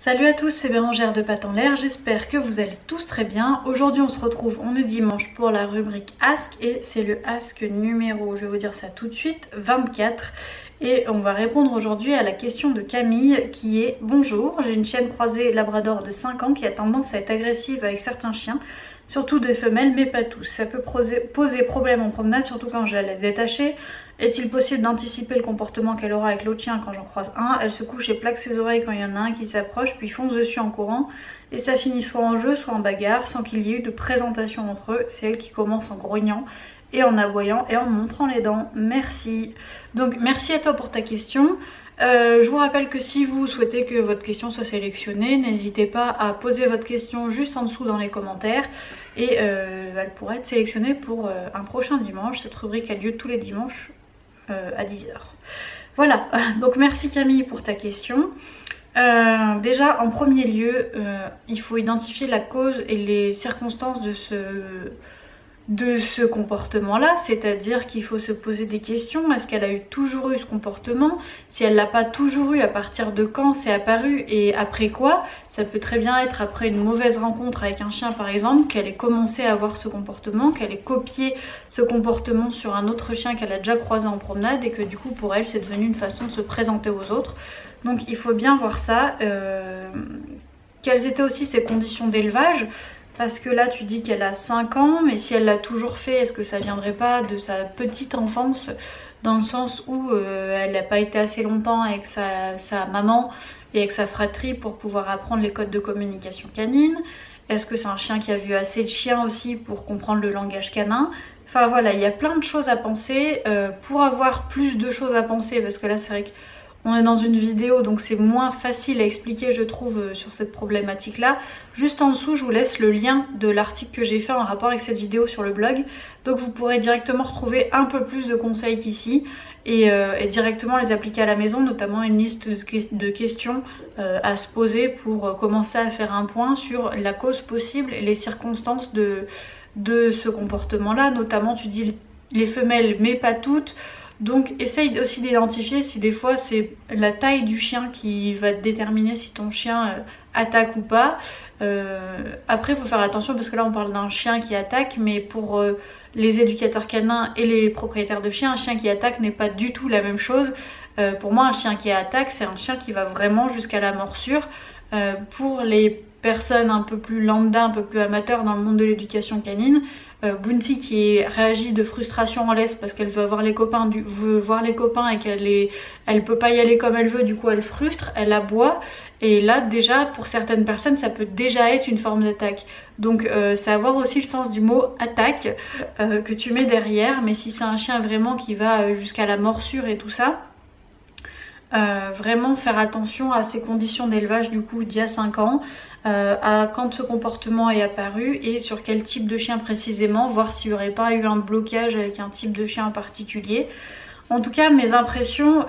Salut à tous, c'est Bérangère de Pattes en l'air, j'espère que vous allez tous très bien. Aujourd'hui on se retrouve, on est dimanche pour la rubrique Ask et c'est le Ask numéro, je vais vous dire ça tout de suite, 24. Et on va répondre aujourd'hui à la question de Camille qui est: bonjour, j'ai une chienne croisée labrador de 5 ans qui a tendance à être agressive avec certains chiens, surtout des femelles mais pas tous. Ça peut poser problème en promenade, surtout quand je la laisse détacher. Est-il possible d'anticiper le comportement qu'elle aura avec l'autre chien quand j'en croise un? Elle se couche et plaque ses oreilles quand il y en a un qui s'approche, puis fonce dessus en courant. Et ça finit soit en jeu, soit en bagarre, sans qu'il y ait eu de présentation entre eux. C'est elle qui commence en grognant et en aboyant et en montrant les dents. Merci. Donc merci à toi pour ta question. Je vous rappelle que si vous souhaitez que votre question soit sélectionnée, n'hésitez pas à poser votre question juste en dessous dans les commentaires. Et elle pourra être sélectionnée pour un prochain dimanche. Cette rubrique a lieu tous les dimanches à 10 h. Voilà, donc merci Camille pour ta question. Déjà en premier lieu, il faut identifier la cause et les circonstances de ce comportement là, c'est-à-dire qu'il faut se poser des questions. Est-ce qu'elle a toujours eu ce comportement? Si elle l'a pas toujours eu, à partir de quand c'est apparu et après quoi? Ça peut très bien être après une mauvaise rencontre avec un chien par exemple, qu'elle ait commencé à avoir ce comportement, qu'elle ait copié ce comportement sur un autre chien qu'elle a déjà croisé en promenade et que du coup pour elle c'est devenu une façon de se présenter aux autres. Donc il faut bien voir ça. Quelles étaient aussi ses conditions d'élevage? Parce que là tu dis qu'elle a 5 ans, mais si elle l'a toujours fait, est-ce que ça viendrait pas de sa petite enfance, dans le sens où elle n'a pas été assez longtemps avec sa maman et avec sa fratrie pour pouvoir apprendre les codes de communication canine? Est-ce que c'est un chien qui a vu assez de chiens aussi pour comprendre le langage canin? Enfin voilà, il y a plein de choses à penser. Pour avoir plus de choses à penser, parce que là c'est vrai que on est dans une vidéo donc c'est moins facile à expliquer je trouve sur cette problématique là. Juste en dessous je vous laisse le lien de l'article que j'ai fait en rapport avec cette vidéo sur le blog. Donc vous pourrez directement retrouver un peu plus de conseils qu'ici et directement les appliquer à la maison, notamment une liste de questions à se poser pour commencer à faire un point sur la cause possible et les circonstances de ce comportement là. Notamment tu dis les femelles mais pas toutes. Donc essaye aussi d'identifier si des fois c'est la taille du chien qui va déterminer si ton chien attaque ou pas. Après il faut faire attention parce que là on parle d'un chien qui attaque, mais pour les éducateurs canins et les propriétaires de chiens, un chien qui attaque n'est pas du tout la même chose. Pour moi un chien qui attaque c'est un chien qui va vraiment jusqu'à la morsure. Pour les personnes un peu plus lambda, un peu plus amateurs dans le monde de l'éducation canine, Bounty qui réagit de frustration en laisse parce qu'elle veut voir les copains, et qu'elle peut pas y aller comme elle veut, du coup elle frustre, elle aboie, et là déjà pour certaines personnes ça peut déjà être une forme d'attaque. Donc c'est avoir aussi le sens du mot attaque que tu mets derrière. Mais si c'est un chien vraiment qui va jusqu'à la morsure et tout ça, vraiment faire attention à ces conditions d'élevage du coup d'il y a 5 ans, à quand ce comportement est apparu et sur quel type de chien précisément, voir s'il n'y aurait pas eu un blocage avec un type de chien en particulier. En tout cas mes impressions,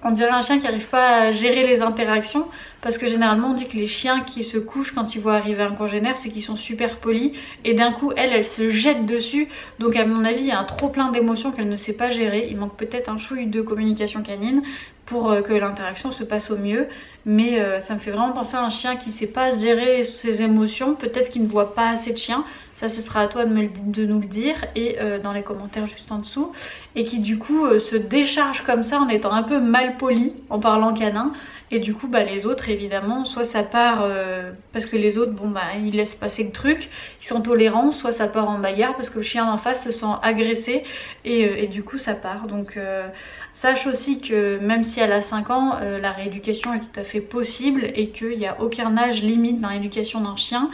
on dirait un chien qui n'arrive pas à gérer les interactions, parce que généralement on dit que les chiens qui se couchent quand ils voient arriver un congénère, c'est qu'ils sont super polis et d'un coup elle se jette dessus. Donc à mon avis il y a un trop plein d'émotions qu'elle ne sait pas gérer. Il manque peut-être un chouille de communication canine pour que l'interaction se passe au mieux. Mais ça me fait vraiment penser à un chien qui ne sait pas gérer ses émotions, peut-être qu'il ne voit pas assez de chiens. Ça ce sera à toi de nous le dire et dans les commentaires juste en dessous. Et qui du coup se décharge comme ça en étant un peu mal poli en parlant canin. Et du coup bah, les autres évidemment, soit ça part parce que les autres bon bah ils laissent passer le truc, ils sont tolérants, soit ça part en bagarre parce que le chien d'en face se sent agressé et du coup ça part. Donc sache aussi que même si elle a 5 ans, la rééducation est tout à fait possible et qu'il n'y a aucun âge limite dans l'éducation d'un chien.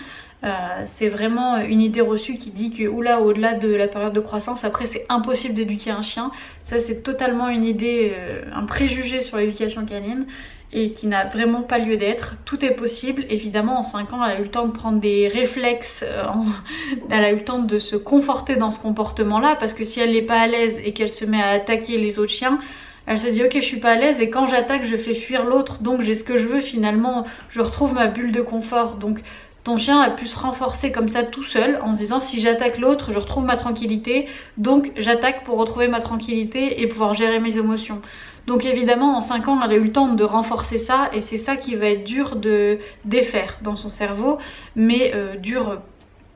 C'est vraiment une idée reçue qui dit que oula, au-delà de la période de croissance, après c'est impossible d'éduquer un chien. Ça c'est totalement une idée, un préjugé sur l'éducation canine et qui n'a vraiment pas lieu d'être. Tout est possible. Évidemment en 5 ans elle a eu le temps de prendre des réflexes, elle a eu le temps de se conforter dans ce comportement là, parce que si elle n'est pas à l'aise et qu'elle se met à attaquer les autres chiens, elle se dit ok je suis pas à l'aise et quand j'attaque je fais fuir l'autre, donc j'ai ce que je veux finalement, je retrouve ma bulle de confort. Donc ton chien a pu se renforcer comme ça tout seul en se disant si j'attaque l'autre je retrouve ma tranquillité, donc j'attaque pour retrouver ma tranquillité et pouvoir gérer mes émotions. Donc évidemment en 5 ans elle a eu le temps de renforcer ça et c'est ça qui va être dur de défaire dans son cerveau, mais dur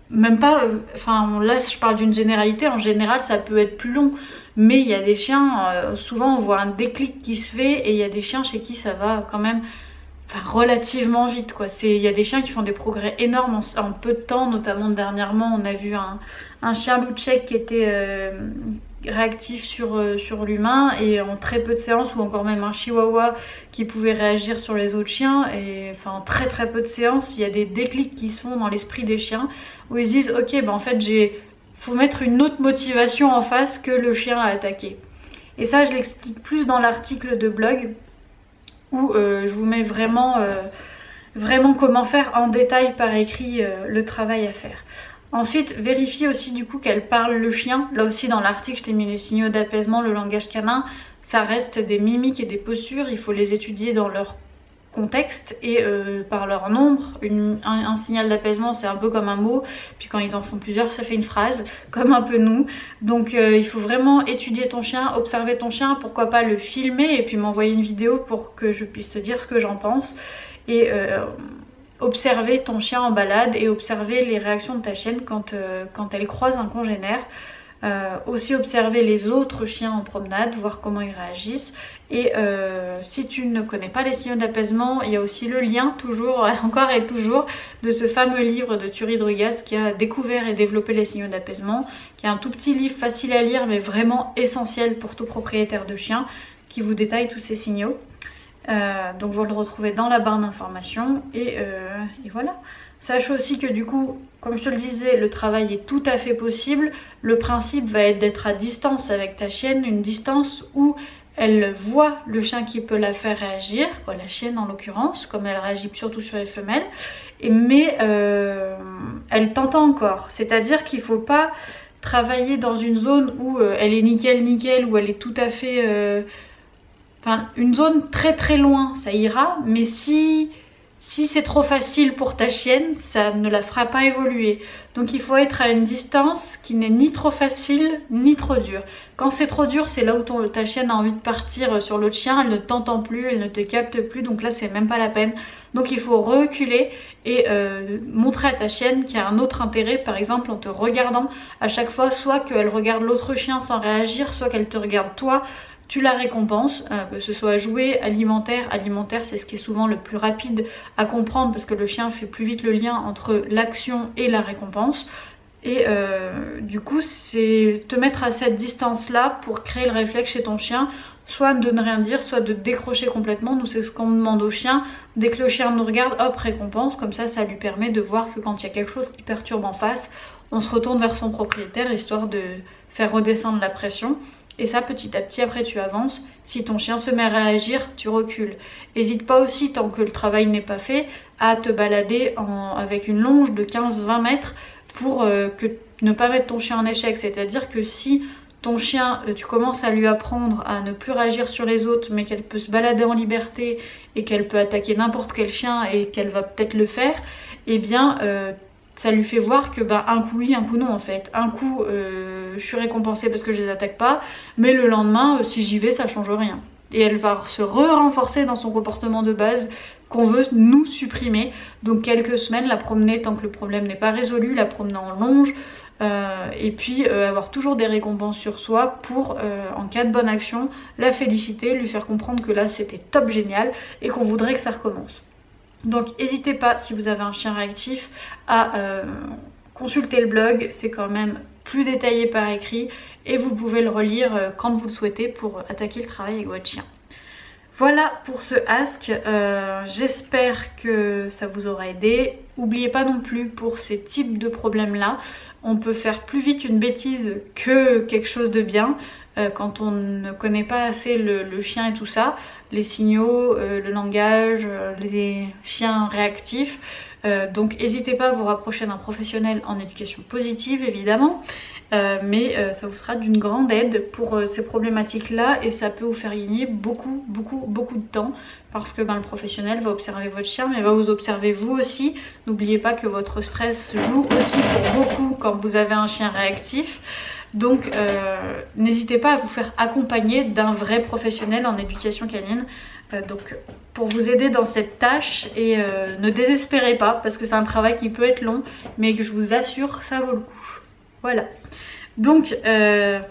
même pas, enfin là je parle d'une généralité, en général ça peut être plus long, mais il y a des chiens, souvent on voit un déclic qui se fait et il y a des chiens chez qui ça va quand même relativement vite quoi. Il y a des chiens qui font des progrès énormes en peu de temps, notamment dernièrement on a vu un chien loup tchèque qui était réactif sur l'humain et en très peu de séances, ou encore même un chihuahua qui pouvait réagir sur les autres chiens, et enfin en très très peu de séances il y a des déclics qui se font dans l'esprit des chiens où ils se disent ok bah en fait faut mettre une autre motivation en face que le chien a attaqué. Et ça je l'explique plus dans l'article de blog où je vous mets vraiment comment faire en détail par écrit le travail à faire. Ensuite, vérifiez aussi du coup qu'elle parle le chien. Là aussi dans l'article, je t'ai mis les signaux d'apaisement, le langage canin. Ça reste des mimiques et des postures, il faut les étudier dans leur contexte et par leur nombre. Un signal d'apaisement c'est un peu comme un mot, puis quand ils en font plusieurs ça fait une phrase, comme un peu nous. Donc il faut vraiment étudier ton chien, observer ton chien, pourquoi pas le filmer et puis m'envoyer une vidéo pour que je puisse te dire ce que j'en pense. Et observer ton chien en balade et observer les réactions de ta chienne quand elle croise un congénère. Aussi observer les autres chiens en promenade, voir comment ils réagissent. Et si tu ne connais pas les signaux d'apaisement, il y a aussi le lien toujours, encore et toujours, de ce fameux livre de Thierry Drugas qui a découvert et développé les signaux d'apaisement, qui est un tout petit livre facile à lire mais vraiment essentiel pour tout propriétaire de chien, qui vous détaille tous ces signaux. Donc vous le retrouvez dans la barre d'informations et voilà. Sache aussi que du coup, comme je te le disais, le travail est tout à fait possible. Le principe va être d'être à distance avec ta chienne, une distance où elle voit le chien qui peut la faire réagir, quoi, la chienne en l'occurrence, comme elle réagit surtout sur les femelles, mais elle t'entend encore. C'est-à-dire qu'il ne faut pas travailler dans une zone où elle est nickel, où elle est tout à fait... Enfin, une zone très très loin, ça ira, mais si c'est trop facile pour ta chienne, ça ne la fera pas évoluer. Donc il faut être à une distance qui n'est ni trop facile, ni trop dure. Quand c'est trop dur, c'est là où ta chienne a envie de partir sur l'autre chien, elle ne t'entend plus, elle ne te capte plus, donc là c'est même pas la peine. Donc il faut reculer et montrer à ta chienne qu'il y a un autre intérêt, par exemple en te regardant à chaque fois, soit qu'elle regarde l'autre chien sans réagir, soit qu'elle te regarde toi. Tu la récompenses, que ce soit jouet, alimentaire. Alimentaire, c'est ce qui est souvent le plus rapide à comprendre parce que le chien fait plus vite le lien entre l'action et la récompense. Et du coup, c'est te mettre à cette distance-là pour créer le réflexe chez ton chien, soit de ne rien dire, soit de décrocher complètement. Nous, c'est ce qu'on demande au chien. Dès que le chien nous regarde, hop, récompense. Comme ça lui permet de voir que quand il y a quelque chose qui perturbe en face, on se retourne vers son propriétaire, histoire de faire redescendre la pression. Et ça, petit à petit, après tu avances. Si ton chien se met à réagir, tu recules. N'hésite pas aussi, tant que le travail n'est pas fait, à te balader avec une longe de 15-20 mètres pour ne pas mettre ton chien en échec. C'est-à-dire que si ton chien, tu commences à lui apprendre à ne plus réagir sur les autres, mais qu'elle peut se balader en liberté et qu'elle peut attaquer n'importe quel chien et qu'elle va peut-être le faire, eh bien... ça lui fait voir que un coup oui, un coup non en fait. Un coup je suis récompensée parce que je les attaque pas, mais le lendemain si j'y vais ça change rien. Et elle va se renforcer dans son comportement de base qu'on veut nous supprimer. Donc quelques semaines, la promener tant que le problème n'est pas résolu, la promener en longe, et puis avoir toujours des récompenses sur soi pour en cas de bonne action la féliciter, lui faire comprendre que là c'était top génial et qu'on voudrait que ça recommence. Donc n'hésitez pas, si vous avez un chien réactif, à consulter le blog, c'est quand même plus détaillé par écrit et vous pouvez le relire quand vous le souhaitez pour attaquer le travail avec votre chien. Voilà pour ce ask, j'espère que ça vous aura aidé. N'oubliez pas non plus pour ces types de problèmes là, on peut faire plus vite une bêtise que quelque chose de bien quand on ne connaît pas assez le chien et tout ça, les signaux, le langage, les chiens réactifs. Donc n'hésitez pas à vous rapprocher d'un professionnel en éducation positive évidemment, mais ça vous sera d'une grande aide pour ces problématiques là et ça peut vous faire gagner beaucoup de temps parce que le professionnel va observer votre chien mais va vous observer vous aussi. N'oubliez pas que votre stress joue aussi pour beaucoup quand vous avez un chien réactif. Donc n'hésitez pas à vous faire accompagner d'un vrai professionnel en éducation canine. Donc pour vous aider dans cette tâche, et ne désespérez pas parce que c'est un travail qui peut être long mais que je vous assure ça vaut le coup. Voilà, donc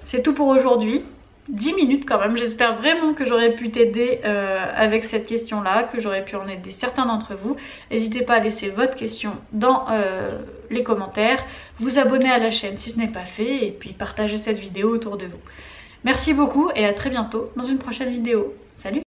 c'est tout pour aujourd'hui. 10 minutes quand même, j'espère vraiment que j'aurais pu t'aider avec cette question là, que j'aurais pu en aider certains d'entre vous. N'hésitez pas à laisser votre question dans les commentaires, vous abonner à la chaîne si ce n'est pas fait et puis partager cette vidéo autour de vous. Merci beaucoup et à très bientôt dans une prochaine vidéo. Salut!